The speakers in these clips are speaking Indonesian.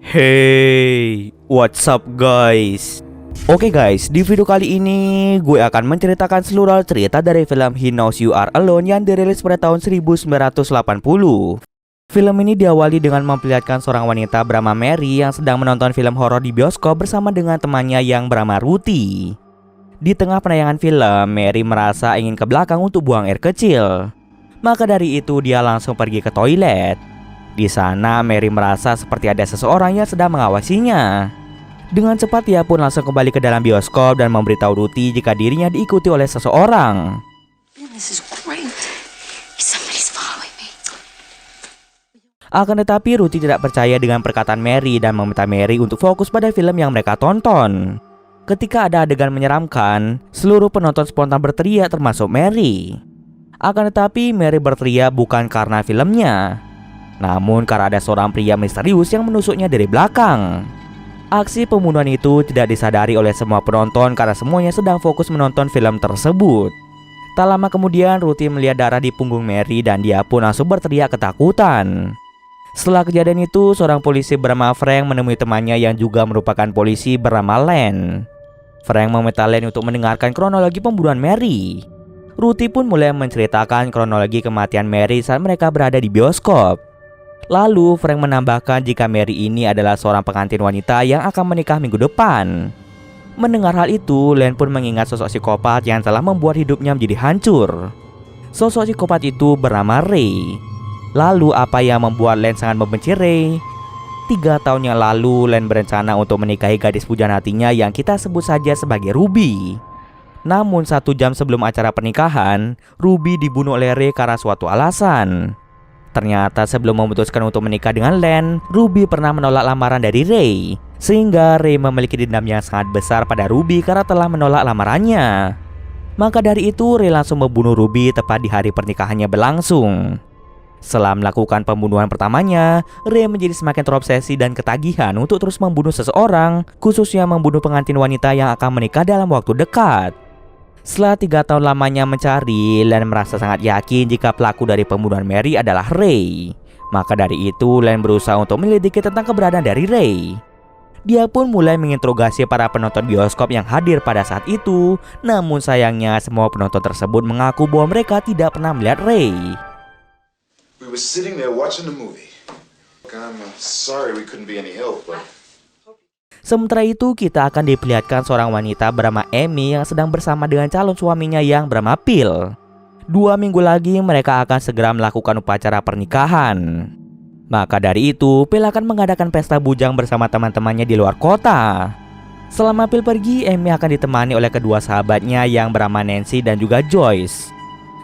Hey, what's up guys? Oke guys, di video kali ini gue akan menceritakan seluruh cerita dari film He Knows You Are Alone yang dirilis pada tahun 1980. Film ini diawali dengan memperlihatkan seorang wanita bernama Mary yang sedang menonton film horor di bioskop bersama dengan temannya yang bernama Ruthie. Di tengah penayangan film, Mary merasa ingin ke belakang untuk buang air kecil. Maka dari itu dia langsung pergi ke toilet. Di sana Mary merasa seperti ada seseorang yang sedang mengawasinya. Dengan cepat ia pun langsung kembali ke dalam bioskop dan memberitahu Ruthie jika dirinya diikuti oleh seseorang. Akan tetapi Ruthie tidak percaya dengan perkataan Mary dan meminta Mary untuk fokus pada film yang mereka tonton. Ketika ada adegan menyeramkan, seluruh penonton spontan berteriak termasuk Mary. Akan tetapi Mary berteriak bukan karena filmnya, namun karena ada seorang pria misterius yang menusuknya dari belakang. Aksi pembunuhan itu tidak disadari oleh semua penonton karena semuanya sedang fokus menonton film tersebut. Tak lama kemudian Ruthie melihat darah di punggung Mary dan dia pun langsung berteriak ketakutan. Setelah kejadian itu, seorang polisi bernama Frank menemui temannya yang juga merupakan polisi bernama Len. Frank meminta Len untuk mendengarkan kronologi pembunuhan Mary. Ruthie pun mulai menceritakan kronologi kematian Mary saat mereka berada di bioskop. Lalu Frank menambahkan jika Mary ini adalah seorang pengantin wanita yang akan menikah minggu depan. Mendengar hal itu, Len pun mengingat sosok psikopat yang telah membuat hidupnya menjadi hancur. Sosok psikopat itu bernama Ray. Lalu apa yang membuat Len sangat membenci Ray? 3 tahun yang lalu Len berencana untuk menikahi gadis pujaan hatinya yang kita sebut saja sebagai Ruby. Namun 1 jam sebelum acara pernikahan, Ruby dibunuh oleh Ray karena suatu alasan. Ternyata sebelum memutuskan untuk menikah dengan Len, Ruby pernah menolak lamaran dari Ray, sehingga Ray memiliki dendam yang sangat besar pada Ruby karena telah menolak lamarannya. Maka dari itu Ray langsung membunuh Ruby tepat di hari pernikahannya berlangsung. Setelah melakukan pembunuhan pertamanya, Ray menjadi semakin terobsesi dan ketagihan untuk terus membunuh seseorang, khususnya membunuh pengantin wanita yang akan menikah dalam waktu dekat. Setelah 3 tahun lamanya mencari, Len merasa sangat yakin jika pelaku dari pembunuhan Mary adalah Ray. Maka dari itu Len berusaha untuk menyelidiki tentang keberadaan dari Ray. Dia pun mulai menginterogasi para penonton bioskop yang hadir pada saat itu. Namun sayangnya semua penonton tersebut mengaku bahwa mereka tidak pernah melihat Ray. We were sitting there watching the movie. I'm sorry we couldn't be any help, but Sementara itu kita akan diperlihatkan seorang wanita bernama Amy yang sedang bersama dengan calon suaminya yang bernama Phil. 2 minggu lagi mereka akan segera melakukan upacara pernikahan. Maka dari itu Phil akan mengadakan pesta bujang bersama teman-temannya di luar kota. Selama Phil pergi, Amy akan ditemani oleh kedua sahabatnya yang bernama Nancy dan juga Joyce.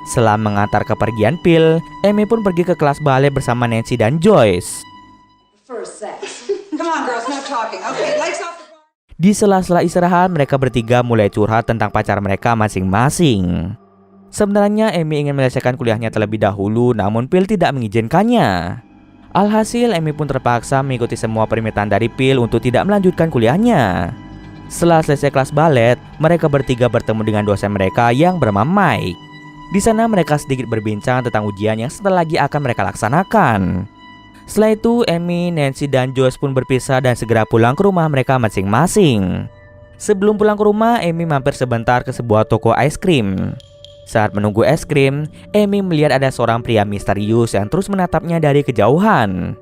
Setelah mengantar kepergian Phil, Amy pun pergi ke kelas balet bersama Nancy dan Joyce. Di sela-sela istirahat, mereka bertiga mulai curhat tentang pacar mereka masing-masing. Sebenarnya Amy ingin menyelesaikan kuliahnya terlebih dahulu, namun Phil tidak mengizinkannya. Alhasil Amy pun terpaksa mengikuti semua permintaan dari Phil untuk tidak melanjutkan kuliahnya. Setelah selesai kelas balet, mereka bertiga bertemu dengan dosen mereka yang bernama Mike. Di sana mereka sedikit berbincang tentang ujian yang sebentar lagi akan mereka laksanakan. Setelah itu Amy, Nancy, dan Joyce pun berpisah dan segera pulang ke rumah mereka masing-masing. Sebelum pulang ke rumah, Amy mampir sebentar ke sebuah toko es krim. Saat menunggu es krim, Amy melihat ada seorang pria misterius yang terus menatapnya dari kejauhan.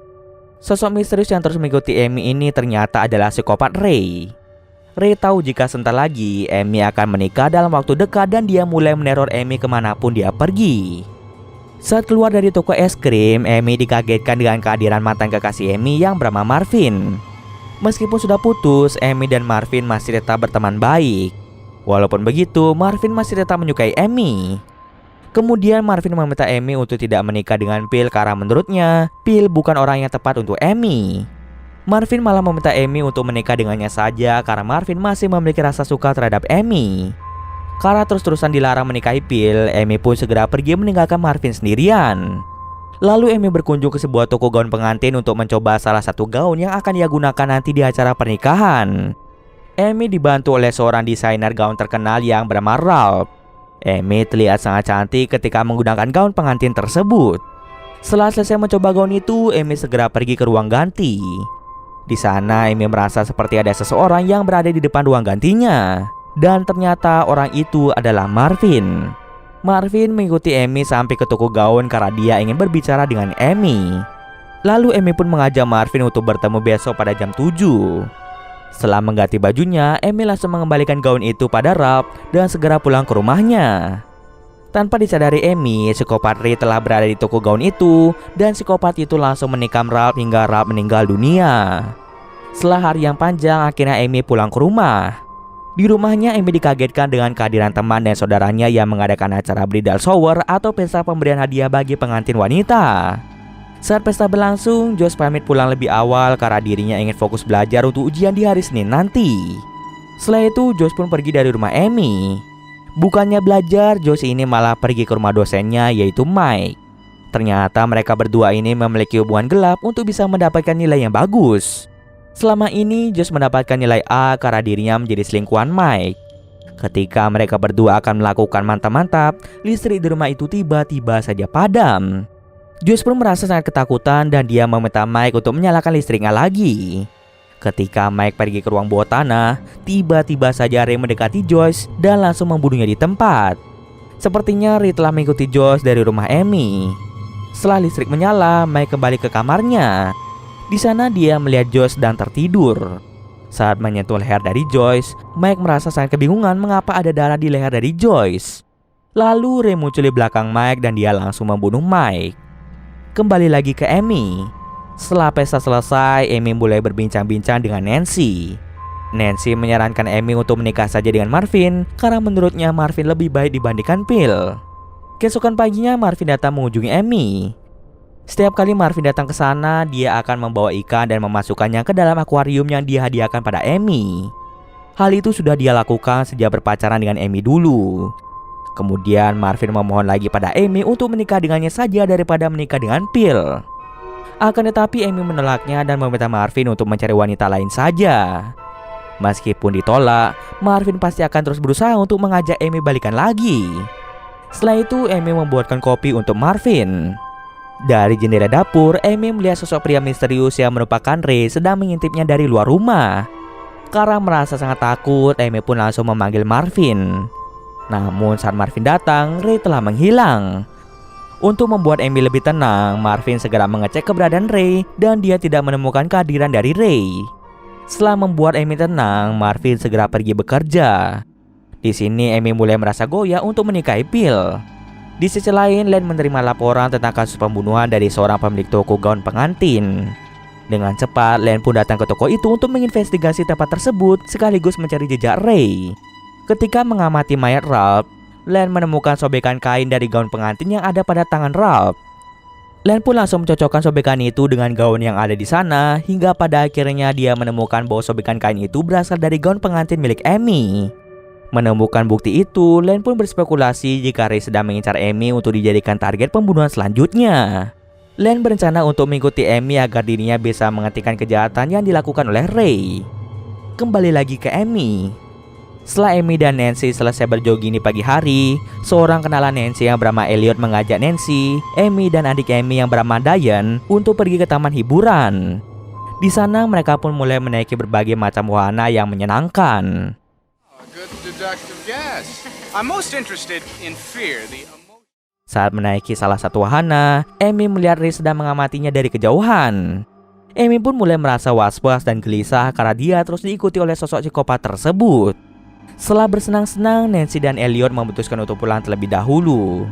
Sosok misterius yang terus mengikuti Amy ini ternyata adalah psikopat Ray. Ray tahu jika sebentar lagi Amy akan menikah dalam waktu dekat dan dia mulai meneror Amy kemanapun dia pergi. Saat keluar dari toko es krim, Amy dikagetkan dengan kehadiran mantan kekasih Amy yang bernama Marvin. Meskipun sudah putus, Amy dan Marvin masih tetap berteman baik. Walaupun begitu, Marvin masih tetap menyukai Amy. Kemudian Marvin meminta Amy untuk tidak menikah dengan Phil karena menurutnya Phil bukan orang yang tepat untuk Amy. Marvin malah meminta Amy untuk menikah dengannya saja karena Marvin masih memiliki rasa suka terhadap Amy. Karena terus-terusan dilarang menikahi Phil, Amy pun segera pergi meninggalkan Marvin sendirian. Lalu Amy berkunjung ke sebuah toko gaun pengantin untuk mencoba salah satu gaun yang akan ia gunakan nanti di acara pernikahan. Amy dibantu oleh seorang desainer gaun terkenal yang bernama Ralph. Amy terlihat sangat cantik ketika menggunakan gaun pengantin tersebut. Setelah selesai mencoba gaun itu, Amy segera pergi ke ruang ganti. Di sana Amy merasa seperti ada seseorang yang berada di depan ruang gantinya. Dan ternyata orang itu adalah Marvin. Marvin mengikuti Amy sampai ke toko gaun karena dia ingin berbicara dengan Amy. Lalu Amy pun mengajak Marvin untuk bertemu besok pada jam 7. Setelah mengganti bajunya, Amy langsung mengembalikan gaun itu pada Ralph dan segera pulang ke rumahnya. Tanpa disadari Amy, psikopat Ray telah berada di toko gaun itu dan psikopat itu langsung menikam Ralph hingga Ralph meninggal dunia. Setelah hari yang panjang, akhirnya Amy pulang ke rumah. Di rumahnya, Amy dikagetkan dengan kehadiran teman dan saudaranya yang mengadakan acara bridal shower atau pesta pemberian hadiah bagi pengantin wanita. Saat pesta berlangsung, Josh pamit pulang lebih awal karena dirinya ingin fokus belajar untuk ujian di hari Senin nanti. Setelah itu, Josh pun pergi dari rumah Amy. Bukannya belajar, Josh ini malah pergi ke rumah dosennya yaitu Mike. Ternyata mereka berdua ini memiliki hubungan gelap untuk bisa mendapatkan nilai yang bagus. Selama ini Josh mendapatkan nilai A karena dirinya menjadi selingkuhan Mike. Ketika mereka berdua akan melakukan mantap-mantap, listrik di rumah itu tiba-tiba saja padam. Josh pun merasa sangat ketakutan dan dia meminta Mike untuk menyalakan listriknya lagi. Ketika Mike pergi ke ruang bawah tanah, tiba-tiba saja Ray mendekati Josh dan langsung membunuhnya di tempat. Sepertinya Ray telah mengikuti Josh dari rumah Amy. Setelah listrik menyala, Mike kembali ke kamarnya. Di sana dia melihat Josh dan tertidur. Saat menyentuh leher dari Joyce, Mike merasa sangat kebingungan mengapa ada darah di leher dari Joyce. Lalu Ray muncul di belakang Mike dan dia langsung membunuh Mike. Kembali lagi ke Amy. Setelah pesta selesai, Amy mulai berbincang-bincang dengan Nancy. Nancy menyarankan Amy untuk menikah saja dengan Marvin karena menurutnya Marvin lebih baik dibandingkan Phil. Keesokan paginya Marvin datang mengunjungi Amy. Setiap kali Marvin datang ke sana, dia akan membawa ikan dan memasukkannya ke dalam akuarium yang dihadiahkan pada Amy. Hal itu sudah dia lakukan sejak berpacaran dengan Amy dulu. Kemudian Marvin memohon lagi pada Amy untuk menikah dengannya saja daripada menikah dengan Phil. Akan tetapi Amy menolaknya dan meminta Marvin untuk mencari wanita lain saja. Meskipun ditolak, Marvin pasti akan terus berusaha untuk mengajak Amy balikan lagi. Setelah itu Amy membuatkan kopi untuk Marvin. Dari jendela dapur, Amy melihat sosok pria misterius yang merupakan Ray sedang mengintipnya dari luar rumah. Karena merasa sangat takut, Amy pun langsung memanggil Marvin. Namun saat Marvin datang, Ray telah menghilang. Untuk membuat Amy lebih tenang, Marvin segera mengecek keberadaan Ray dan dia tidak menemukan kehadiran dari Ray. Setelah membuat Amy tenang, Marvin segera pergi bekerja. Di sini Amy mulai merasa goyah untuk menikahi Phil. Di sisi lain, Len menerima laporan tentang kasus pembunuhan dari seorang pemilik toko gaun pengantin. Dengan cepat, Len pun datang ke toko itu untuk menginvestigasi tempat tersebut sekaligus mencari jejak Ray. Ketika mengamati mayat Ralph, Len menemukan sobekan kain dari gaun pengantin yang ada pada tangan Ralph. Len pun langsung mencocokkan sobekan itu dengan gaun yang ada di sana hingga pada akhirnya dia menemukan bahwa sobekan kain itu berasal dari gaun pengantin milik Amy. Menemukan bukti itu, Len pun berspekulasi jika Ray sedang mengincar Amy untuk dijadikan target pembunuhan selanjutnya. Len berencana untuk mengikuti Amy agar dirinya bisa menghentikan kejahatan yang dilakukan oleh Ray. Kembali lagi ke Amy. Setelah Amy dan Nancy selesai berjogging di pagi hari, seorang kenalan Nancy yang bernama Elliot mengajak Nancy, Amy dan adik Amy yang bernama Diane untuk pergi ke taman hiburan. Di sana mereka pun mulai menaiki berbagai macam wahana yang menyenangkan. Saat menaiki salah satu wahana, Amy melihat Ray sedang mengamatinya dari kejauhan. Amy pun mulai merasa was-was dan gelisah karena dia terus diikuti oleh sosok psikopat tersebut. Setelah bersenang-senang, Nancy dan Elliot memutuskan untuk pulang terlebih dahulu.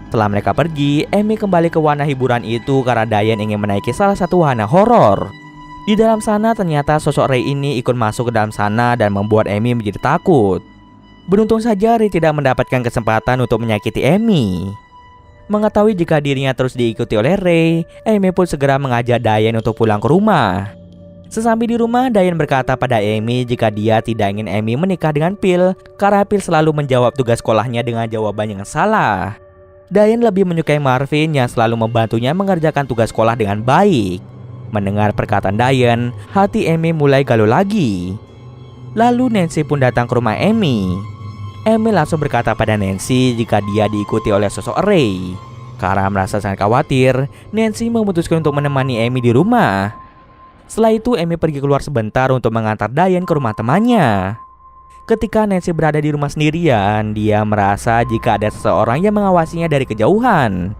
Setelah mereka pergi, Amy kembali ke wahana hiburan itu karena Diane ingin menaiki salah satu wahana horor. Di dalam sana ternyata sosok Ray ini ikut masuk ke dalam sana dan membuat Amy menjadi takut. Beruntung saja Ray tidak mendapatkan kesempatan untuk menyakiti Amy. Mengetahui jika dirinya terus diikuti oleh Ray, Amy pun segera mengajak Diane untuk pulang ke rumah. Sesampai di rumah, Diane berkata pada Amy jika dia tidak ingin Amy menikah dengan Phil karena Phil selalu menjawab tugas sekolahnya dengan jawaban yang salah. Diane lebih menyukai Marvin yang selalu membantunya mengerjakan tugas sekolah dengan baik. Mendengar perkataan Diane, hati Amy mulai galau lagi. Lalu Nancy pun datang ke rumah Amy. Amy langsung berkata pada Nancy jika dia diikuti oleh sosok Ray. Karena merasa sangat khawatir, Nancy memutuskan untuk menemani Amy di rumah. Setelah itu Amy pergi keluar sebentar untuk mengantar Diane ke rumah temannya. Ketika Nancy berada di rumah sendirian, dia merasa jika ada seseorang yang mengawasinya dari kejauhan.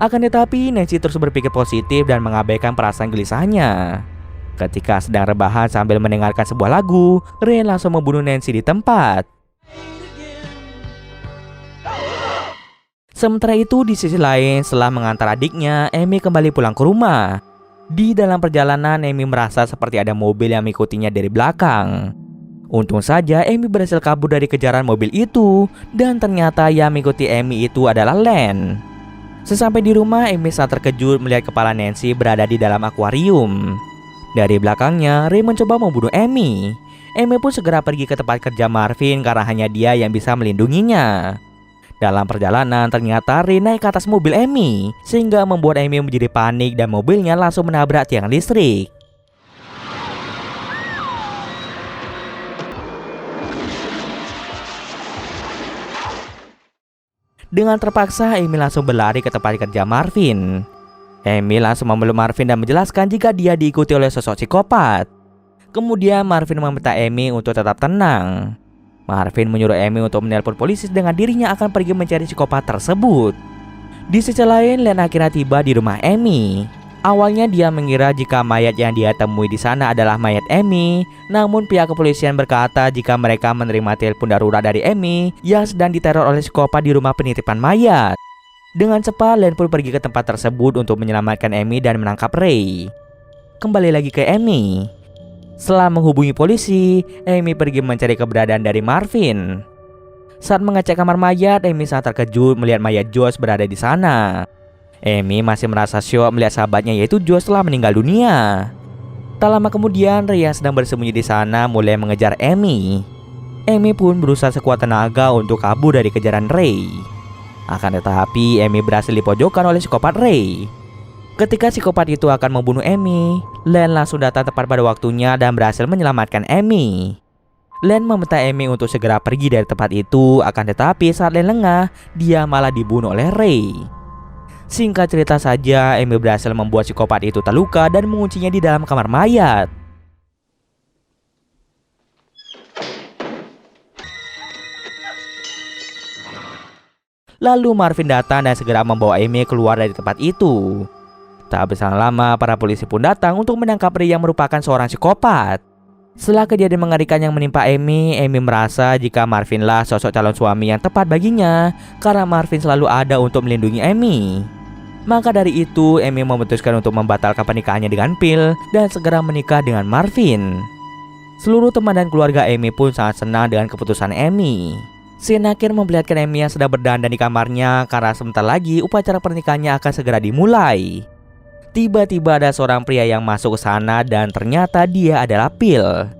Akan tetapi Nancy terus berpikir positif dan mengabaikan perasaan gelisahnya. Ketika sedang rebahan sambil mendengarkan sebuah lagu, Ray langsung membunuh Nancy di tempat. Sementara itu di sisi lain, setelah mengantar adiknya, Amy kembali pulang ke rumah. Di dalam perjalanan, Amy merasa seperti ada mobil yang mengikutinya dari belakang. Untung saja Amy berhasil kabur dari kejaran mobil itu, dan ternyata yang mengikuti Amy itu adalah Len. Sesampai di rumah, Amy sangat terkejut melihat kepala Nancy berada di dalam akuarium. Dari belakangnya, Ray mencoba membunuh Amy. Amy pun segera pergi ke tempat kerja Marvin karena hanya dia yang bisa melindunginya. Dalam perjalanan, ternyata Ray naik ke atas mobil Amy, sehingga membuat Amy menjadi panik dan mobilnya langsung menabrak tiang listrik. Dengan terpaksa, Amy langsung berlari ke tempat kerja Marvin. Amy langsung memeluk Marvin dan menjelaskan jika dia diikuti oleh sosok psikopat. Kemudian Marvin meminta Amy untuk tetap tenang. Marvin menyuruh Amy untuk menelpon polisi dengan dirinya akan pergi mencari psikopat tersebut. Di sisi lain, Len akhirnya tiba di rumah Amy. Awalnya dia mengira jika mayat yang dia temui di sana adalah mayat Amy, namun pihak kepolisian berkata jika mereka menerima telepon darurat dari Amy yang sedang diteror oleh psikopat di rumah penitipan mayat. Dengan cepat, Len pun pergi ke tempat tersebut untuk menyelamatkan Amy dan menangkap Ray. Kembali lagi ke Amy. Setelah menghubungi polisi, Amy pergi mencari keberadaan dari Marvin. Saat mengecek kamar mayat, Amy sangat terkejut melihat mayat Josh berada di sana. Amy masih merasa syok melihat sahabatnya yaitu Josh telah meninggal dunia. Tak lama kemudian, Ray yang sedang bersembunyi di sana mulai mengejar Amy. Amy pun berusaha sekuat tenaga untuk kabur dari kejaran Ray. Akan tetapi, Amy berhasil dipojokkan oleh psikopat Ray. Ketika psikopat itu akan membunuh Amy, Len langsung datang tepat pada waktunya dan berhasil menyelamatkan Amy. Len meminta Amy untuk segera pergi dari tempat itu, akan tetapi saat Len lengah, dia malah dibunuh oleh Ray. Singkat cerita saja, Amy berhasil membuat psikopat itu terluka dan menguncinya di dalam kamar mayat. Lalu Marvin datang dan segera membawa Amy keluar dari tempat itu. Tak berselang lama, para polisi pun datang untuk menangkap Ray yang merupakan seorang psikopat. Setelah kejadian mengerikan yang menimpa Amy merasa jika Marvinlah sosok calon suami yang tepat baginya karena Marvin selalu ada untuk melindungi Amy. Maka dari itu, Amy memutuskan untuk membatalkan pernikahannya dengan Phil dan segera menikah dengan Marvin. Seluruh teman dan keluarga Amy pun sangat senang dengan keputusan Amy. Scene akhir memperlihatkan Amy yang sedang berdandan di kamarnya karena sebentar lagi upacara pernikahannya akan segera dimulai. Tiba-tiba ada seorang pria yang masuk ke sana dan ternyata dia adalah Phil.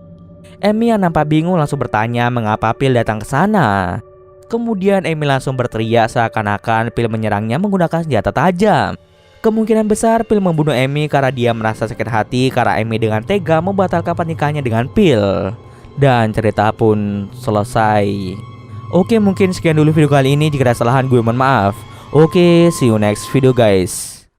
Amy yang nampak bingung langsung bertanya mengapa Phil datang ke sana. Kemudian Amy langsung berteriak seakan-akan Phil menyerangnya menggunakan senjata tajam. Kemungkinan besar Phil membunuh Amy karena dia merasa sakit hati karena Amy dengan tega membatalkan pernikahannya dengan Phil. Dan cerita pun selesai. Oke, mungkin sekian dulu video kali ini. Jika ada kesalahan gue mohon maaf. Oke, see you next video guys.